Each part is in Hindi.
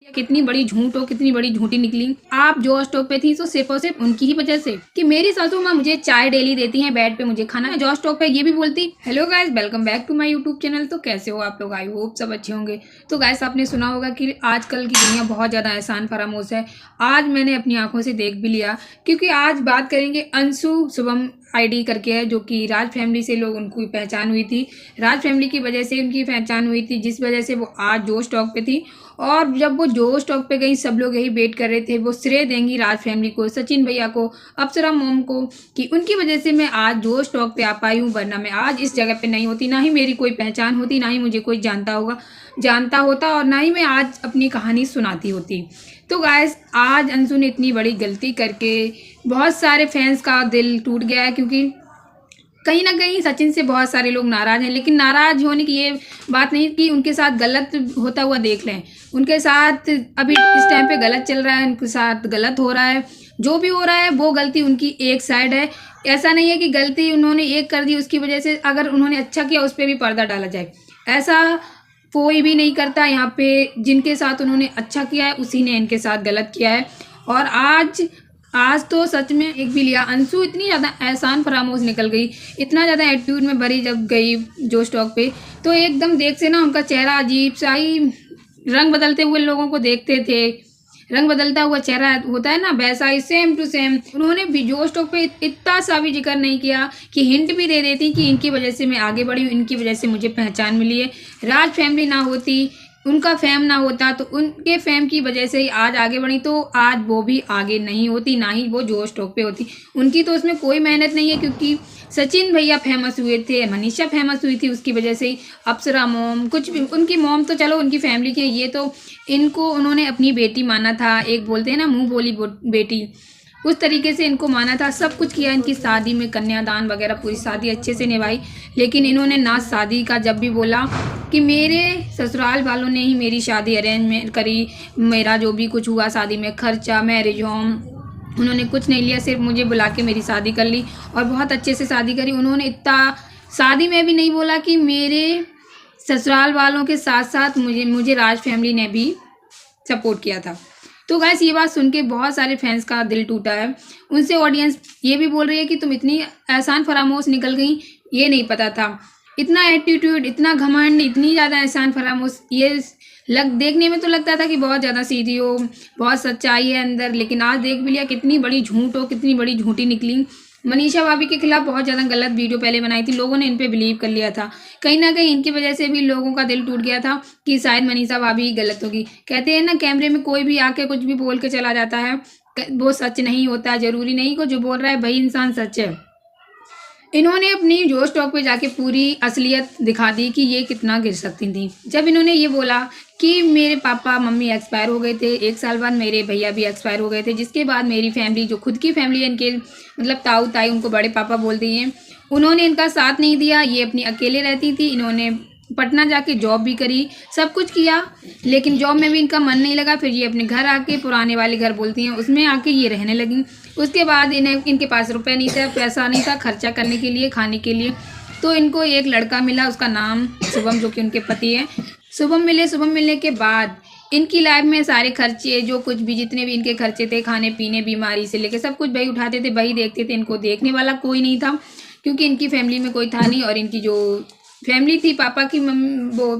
कितनी बड़ी झूठ हो, कितनी बड़ी झूठी निकली। आप जो स्टॉक पे थी तो सिर्फ और सिर्फ उनकी ही वजह से कि मेरी सासू माँ मुझे चाय डेली देती हैं, बेड पे मुझे खाना, जो स्टॉक पे ये भी बोलती। Hello guys, welcome back to my YouTube channel. तो कैसे हो आप लोग? आई होप सब अच्छे होंगे। तो गाइस, आपने सुना होगा कि आजकल की दुनिया बहुत ज़्यादा एहसान फरामोश है। आज मैंने अपनी आंखों से देख भी लिया, क्योंकि आज बात करेंगे अंशु शुभम आईडी करके है, जो कि राज फैमिली से लोग उनको पहचान हुई थी। राज फैमिली की वजह से उनकी पहचान हुई थी, जिस वजह से वो आज जो स्टॉक पे थी। और जब वो जो स्टॉक पे गई, सब लोग यही वेट कर रहे थे वो श्रेय देंगी राज फैमिली को, सचिन भैया को, अप्सरा मोम को, कि उनकी वजह से मैं आज जो स्टॉक पे आ पाई हूँ, वरना मैं आज इस जगह पे नहीं होती, ना ही मेरी कोई पहचान होती, ना ही मुझे कोई जानता होता, और ना ही मैं आज अपनी कहानी सुनाती होती। तो गाइस, आज अंशु ने इतनी बड़ी गलती करके बहुत सारे फैंस का दिल टूट गया है, क्योंकि कहीं ना कहीं सचिन से बहुत सारे लोग नाराज हैं। लेकिन नाराज होने की ये बात नहीं कि उनके साथ गलत होता हुआ देख लें। उनके साथ अभी इस टाइम पे गलत चल रहा है, उनके साथ गलत हो रहा है। जो भी हो रहा है वो गलती उनकी एक साइड है। ऐसा नहीं है कि गलती उन्होंने एक कर दी, उसकी वजह से अगर उन्होंने अच्छा किया उस पर भी पर्दा डाला जाए। ऐसा कोई भी नहीं करता। यहाँ पे जिनके साथ उन्होंने अच्छा किया है, उसी ने इनके साथ गलत किया है। और आज तो सच में एक भी लिया। अंशु इतनी ज़्यादा एहसान फरामोश निकल गई, इतना ज़्यादा एटीट्यूड में भरी जब गई जो स्टॉक पे, तो एकदम देख से ना उनका चेहरा अजीब सा ही, रंग बदलते हुए लोगों को देखते थे। रंग बदलता हुआ चेहरा होता है ना, वैसा ही सेम टू सेम। उन्होंने भी जो स्टॉक पे इतना सा भी जिक्र नहीं किया कि हिंट भी दे देती कि इनकी वजह से मैं आगे बढ़ी हूँ, इनकी वजह से मुझे पहचान मिली है। राज फैमिली ना होती, उनका फेम ना होता, तो उनके फेम की वजह से ही आज आगे बढ़ी, तो आज वो भी आगे नहीं होती, ना ही वो जो स्टॉक पे होती। उनकी तो उसमें कोई मेहनत नहीं है, क्योंकि सचिन भैया फेमस हुए थे, मनीषा फेमस हुई थी उसकी वजह से ही, अप्सरा मोम, कुछ भी उनकी मोम तो चलो उनकी फैमिली की है, ये तो इनको उन्होंने अपनी बेटी माना था। एक बोलते हैं ना, मुंह बोली बेटी, उस तरीके से इनको माना था। सब कुछ किया इनकी शादी में, कन्यादान वगैरह, पूरी शादी अच्छे से निभाई। लेकिन इन्होंने ना शादी का जब भी बोला कि मेरे ससुराल वालों ने ही मेरी शादी अरेंज में करी, मेरा जो भी कुछ हुआ शादी में खर्चा, मैरिज होम, उन्होंने कुछ नहीं लिया, सिर्फ मुझे बुला के मेरी शादी कर ली और बहुत अच्छे से शादी करी। उन्होंने इतना शादी में भी नहीं बोला कि मेरे ससुराल वालों के साथ साथ मुझे राज फैमिली ने भी सपोर्ट किया था। तो गाइस, ये बात सुन के बहुत सारे फैंस का दिल टूटा है। उनसे ऑडियंस ये भी बोल रही है कि तुम इतनी एहसान फरामोश निकल गई, ये नहीं पता था। इतना एटीट्यूड, इतना घमंड, इतनी ज़्यादा एहसान फरामोश, ये देखने में तो लगता था कि बहुत ज़्यादा सीधी हो, बहुत सच्चाई है अंदर, लेकिन आज देख भी लिया कितनी बड़ी झूठ हो, कितनी बड़ी झूठी निकली। मनीषा भाभी के खिलाफ बहुत ज़्यादा गलत वीडियो पहले बनाई थी, लोगों ने इन पे बिलीव कर लिया था। कहीं ना कहीं इनकी वजह से भी लोगों का दिल टूट गया था कि शायद मनीषा भाभी ही गलत होगी। कहते हैं ना, कैमरे में कोई भी आके कुछ भी बोल के चला जाता है, वो सच नहीं होता है। जरूरी नहीं को जो बोल रहा है वही इंसान सच है। इन्होंने अपनी जो स्टॉक पे जाके पूरी असलियत दिखा दी कि ये कितना गिर सकती थी। जब इन्होंने ये बोला कि मेरे पापा मम्मी एक्सपायर हो गए थे, 1 साल बाद मेरे भैया भी एक्सपायर हो गए थे, जिसके बाद मेरी फैमिली, जो खुद की फैमिली है इनके, मतलब ताऊ ताई, उनको बड़े पापा बोलती हैं, उन्होंने इनका साथ नहीं दिया। ये अपनी अकेले रहती थी। इन्होंने पटना जाके जॉब भी करी, सब कुछ किया, लेकिन जॉब में भी इनका मन नहीं लगा। फिर ये अपने घर आके, पुराने वाले घर बोलती हैं, उसमें आके ये रहने लगी। उसके बाद इनके पास रुपये नहीं था, पैसा नहीं था खर्चा करने के लिए, खाने के लिए। तो इनको एक लड़का मिला, उसका नाम शुभम, जो कि उनके पति हैं। शुभम मिलने के बाद इनकी लाइफ में सारे खर्चे, जो कुछ भी जितने भी इनके खर्चे थे, खाने पीने, बीमारी से लेकर सब कुछ वही उठाते थे, वही देखते थे। इनको देखने वाला कोई नहीं था, क्योंकि इनकी फैमिली में कोई था नहीं। और इनकी जो फैमिली थी पापा की, वो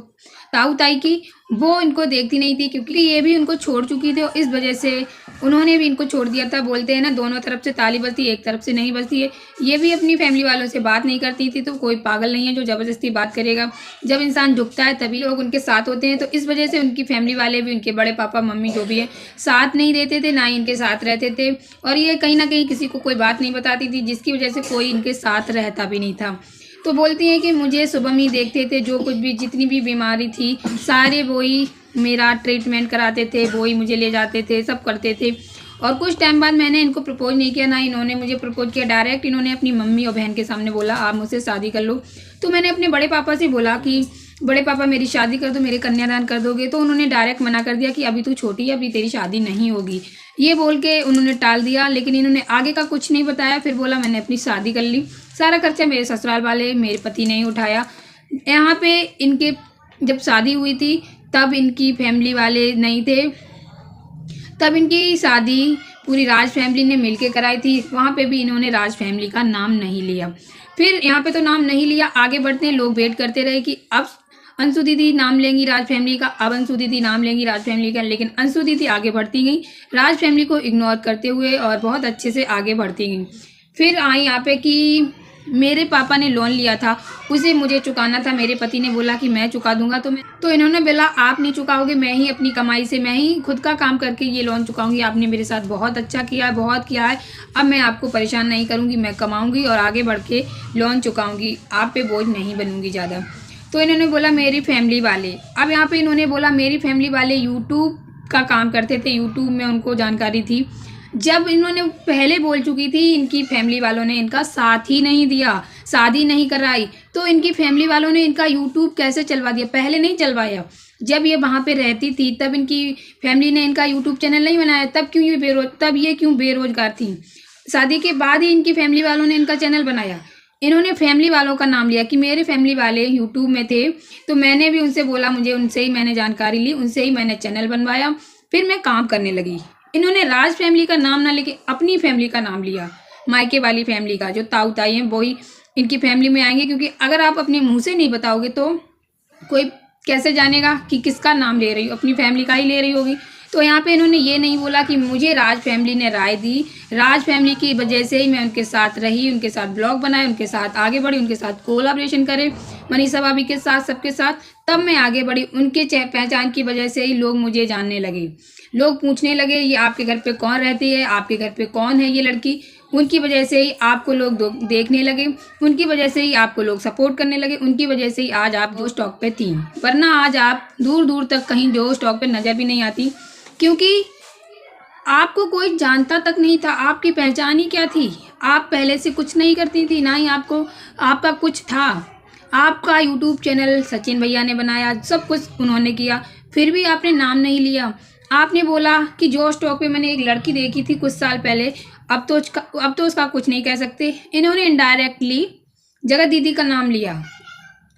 ताऊ ताई की, वो इनको देखती नहीं थी, क्योंकि ये भी उनको छोड़ चुकी थी। और इस वजह से उन्होंने भी इनको छोड़ दिया था। बोलते हैं ना, दोनों तरफ से ताली बजती है, एक तरफ से नहीं बजती है। ये भी अपनी फैमिली वालों से बात नहीं करती थी। तो कोई पागल नहीं है जो ज़बरदस्ती बात करेगा। जब इंसान झुकता है तभी लोग उनके साथ होते हैं। तो इस वजह से उनकी फैमिली वाले भी, उनके बड़े पापा मम्मी जो भी है, साथ नहीं देते थे, ना ही इनके साथ रहते थे। और ये कहीं ना कहीं किसी को कोई बात नहीं बताती थी, जिसकी वजह से कोई इनके साथ रहता भी नहीं था। तो बोलती हैं कि मुझे शुभम ही देखते थे, जो कुछ भी, जितनी भी बीमारी थी, सारे वो ही मेरा ट्रीटमेंट कराते थे, वो ही मुझे ले जाते थे, सब करते थे। और कुछ टाइम बाद मैंने इनको प्रपोज नहीं किया, ना इन्होंने मुझे प्रपोज किया। डायरेक्ट इन्होंने अपनी मम्मी और बहन के सामने बोला, आप मुझसे शादी कर लो। तो मैंने अपने बड़े पापा से बोला कि बड़े पापा मेरी शादी कर दो, मेरे कन्यादान कर दोगे? तो उन्होंने डायरेक्ट मना कर दिया कि अभी तू छोटी है, अभी तेरी शादी नहीं होगी। ये बोल के उन्होंने टाल दिया। लेकिन इन्होंने आगे का कुछ नहीं बताया। फिर बोला मैंने अपनी शादी कर ली, सारा खर्चा मेरे ससुराल वाले, मेरे पति ने ही उठाया। यहाँ पे इनके जब शादी हुई थी तब इनकी फैमिली वाले नहीं थे, तब इनकी शादी पूरी राज फैमिली ने मिलके कराई थी। वहाँ पे भी इन्होंने राज फैमिली का नाम नहीं लिया। फिर यहाँ पे तो नाम नहीं लिया, आगे बढ़ते हैं। लोग वेट करते रहे कि अब अंशु दीदी नाम लेंगी राज फैमिली का, अब अंशु दीदी नाम लेंगी राज फैमिली का, लेकिन अंशु दीदी आगे बढ़ती गई राज फैमिली को इग्नोर करते हुए और बहुत अच्छे से आगे बढ़ती गई। फिर आई यहाँ पे कि मेरे पापा ने लोन लिया था, उसे मुझे चुकाना था। मेरे पति ने बोला कि मैं चुका दूंगा, तो इन्होंने बोला आप नहीं चुकाओगे, मैं ही अपनी कमाई से, मैं ही खुद का काम करके ये लोन चुकाऊंगी। आपने मेरे साथ बहुत अच्छा किया है, बहुत किया है, अब मैं आपको परेशान नहीं करूंगी, मैं कमाऊंगी और आगे बढ़ के लोन चुकाऊंगी, आप पे बोझ नहीं बनूंगी ज़्यादा। तो इन्होंने बोला मेरी फैमिली वाले, अब यहाँ पे इन्होंने बोला मेरी फैमिली वाले यूट्यूब का काम करते थे, यूट्यूब में उनको जानकारी थी। जब इन्होंने पहले बोल चुकी थी, इनकी फैमिली वालों ने इनका साथ ही नहीं दिया, शादी नहीं कराई, तो इनकी फैमिली वालों ने इनका यूट्यूब कैसे चलवा दिया? पहले नहीं चलवाया, जब ये वहाँ पे रहती थी तब इनकी फैमिली ने इनका यूट्यूब चैनल नहीं बनाया, तब ये क्यों बेरोजगार थी? शादी के बाद ही इनकी फैमिली वालों ने इनका चैनल बनाया। इन्होंने फैमिली वालों का नाम लिया कि मेरे फैमिली वाले यूट्यूब में थे, तो मैंने भी उनसे बोला, मुझे उनसे ही मैंने जानकारी ली, उनसे ही मैंने चैनल बनवाया, फिर मैं काम करने लगी। इन्होंने राज फैमिली का नाम ना लेके अपनी फैमिली का नाम लिया, मायके वाली फैमिली का। जो ताऊ ताई हैं वही इनकी फैमिली में आएंगे, क्योंकि अगर आप अपने मुंह से नहीं बताओगे तो कोई कैसे जानेगा कि किसका नाम ले रही हो? अपनी फैमिली का ही ले रही होगी। तो यहाँ पे इन्होंने ये नहीं बोला कि मुझे राज फैमिली ने राय दी, राज फैमिली की वजह से ही मैं उनके साथ रही, उनके साथ ब्लॉग बनाए, उनके साथ आगे बढ़ी, उनके साथ कोलैबोरेशन करे, मनीषा भाभी के साथ, सबके साथ, तब मैं आगे बढ़ी। उनके पहचान की वजह से ही लोग मुझे जानने लगे, लोग पूछने लगे ये आपके घर पे कौन रहती है, आपके घर पे कौन है ये लड़की। उनकी वजह से ही आपको लोग देखने लगे, उनकी वजह से ही आपको लोग सपोर्ट करने लगे, उनकी वजह से ही आज आप जो स्टॉक पे थी, वरना आज आप दूर दूर तक कहीं जो स्टॉक पे नजर भी नहीं आती, क्योंकि आपको कोई जानता तक नहीं था। आपकी पहचान ही क्या थी? आप पहले से कुछ नहीं करती थी, ना ही आपका कुछ था। आपका यूट्यूब चैनल सचिन भैया ने बनाया, सब कुछ उन्होंने किया, फिर भी आपने नाम नहीं लिया। आपने बोला कि जो स्टॉक पे मैंने एक लड़की देखी थी कुछ साल पहले, अब तो उसका कुछ नहीं कह सकते। इन्होंने इनडायरेक्टली जगत दीदी का नाम लिया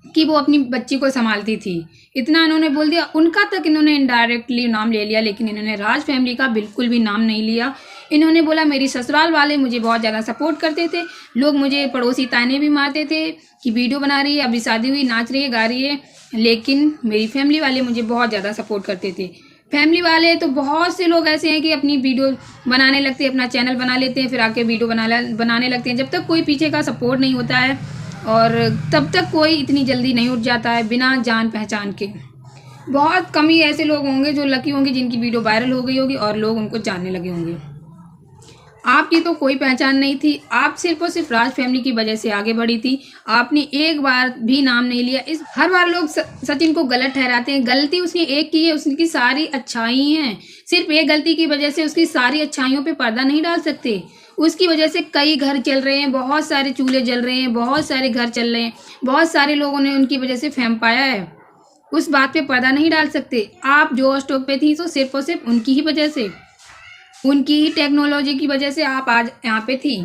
कि वो अपनी बच्ची को संभालती थी, इतना इन्होंने बोल दिया, उनका तक इन्होंने इनडायरेक्टली नाम ले लिया, लेकिन इन्होंने राज फैमिली का बिल्कुल भी नाम नहीं लिया। इन्होंने बोला मेरी ससुराल वाले मुझे बहुत ज़्यादा सपोर्ट करते थे, लोग मुझे पड़ोसी ताने भी मारते थे कि वीडियो बना रही है, अभी शादी हुई, नाच रही है, गा रही है, लेकिन मेरी फैमिली वाले मुझे बहुत ज़्यादा सपोर्ट करते थे। फैमिली वाले तो बहुत से लोग ऐसे हैं कि अपनी वीडियो बनाने लगते हैं, अपना चैनल बना लेते हैं, फिर आके वीडियो बनाने लगते हैं। जब तक कोई पीछे का सपोर्ट नहीं होता है और तब तक कोई इतनी जल्दी नहीं उठ जाता है बिना जान पहचान के। बहुत कम ही ऐसे लोग होंगे जो लकी होंगे जिनकी वीडियो वायरल हो गई होगी और लोग उनको जानने लगे होंगे। आपकी तो कोई पहचान नहीं थी, आप सिर्फ और सिर्फ राज फैमिली की वजह से आगे बढ़ी थी। आपने एक बार भी नाम नहीं लिया। हर बार लोग सचिन को गलत ठहराते हैं, गलती उसने एक की है, उसकी सारी अच्छाई हैं। सिर्फ एक गलती की वजह से उसकी सारी अच्छाइयों पे पर्दा नहीं डाल सकते। उसकी वजह से कई घर चल रहे हैं, बहुत सारे चूल्हे जल रहे हैं, बहुत सारे घर चल रहे हैं, बहुत सारे लोगों ने उनकी वजह से फेम पाया है। उस बात पे पर्दा नहीं डाल सकते। आप जो स्टॉक पे थी तो सिर्फ और सिर्फ उनकी ही वजह से, उनकी ही टेक्नोलॉजी की वजह से आप आज यहाँ पे थी।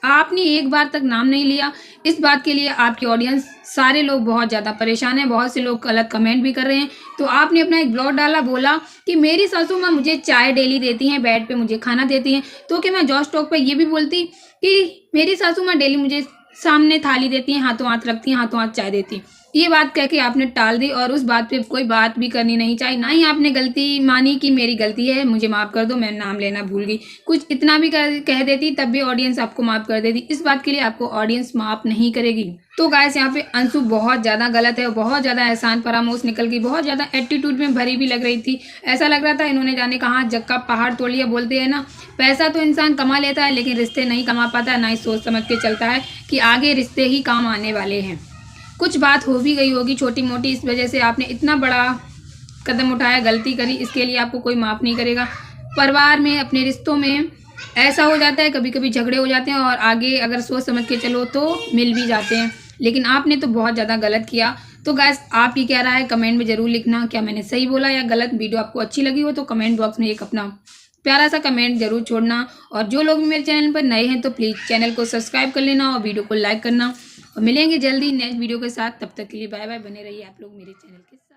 आपने एक बार तक नाम नहीं लिया। इस बात के लिए आपकी ऑडियंस सारे लोग बहुत ज़्यादा परेशान हैं, बहुत से लोग गलत कमेंट भी कर रहे हैं। तो आपने अपना एक ब्लॉग डाला, बोला कि मेरी सासू माँ मुझे चाय डेली देती हैं, बेड पे मुझे खाना देती हैं, तो क्या मैं जॉस टॉक पे ये भी बोलती कि मेरी सासू माँ डेली मुझे सामने थाली देती हैं, हाथों हाथ रखती हैं, हाथों हाथ चाय देती हैं। ये बात कह के आपने टाल दी और उस बात पे कोई बात भी करनी नहीं चाहिए। ना ही आपने गलती मानी कि मेरी गलती है, मुझे माफ़ कर दो, मैं नाम लेना भूल गई। कुछ इतना भी कह देती तब भी ऑडियंस आपको माफ़ कर देती। इस बात के लिए आपको ऑडियंस माफ़ नहीं करेगी। तो गाइस यहाँ पे अंशु बहुत ज़्यादा गलत है, बहुत ज़्यादा एहसान फरामोश निकल गई, बहुत ज़्यादा एटीट्यूड में भरी भी लग रही थी। ऐसा लग रहा था इन्होंने जाने कहाँ जग का पहाड़ तोड़ लिया। बोलते हैं ना, पैसा तो इंसान कमा लेता है लेकिन रिश्ते नहीं कमा पाता, ना ही सोच समझ के चलता है कि आगे रिश्ते ही काम आने वाले हैं। कुछ बात हो भी गई होगी छोटी मोटी, इस वजह से आपने इतना बड़ा कदम उठाया, गलती करी, इसके लिए आपको कोई माफ़ नहीं करेगा। परिवार में, अपने रिश्तों में ऐसा हो जाता है, कभी कभी झगड़े हो जाते हैं और आगे अगर सोच समझ के चलो तो मिल भी जाते हैं, लेकिन आपने तो बहुत ज़्यादा गलत किया। तो गाइस आपकी क्या राय है कमेंट में ज़रूर लिखना, क्या मैंने सही बोला या गलत। वीडियो आपको अच्छी लगी हो तो कमेंट बॉक्स में एक अपना प्यारा सा कमेंट जरूर छोड़ना। और जो लोग मेरे चैनल पर नए हैं तो प्लीज़ चैनल को सब्सक्राइब कर लेना और वीडियो को लाइक करना। और मिलेंगे जल्दी नेक्स्ट वीडियो के साथ, तब तक के लिए बाय बाय। बने रहिए आप लोग मेरे चैनल के साथ।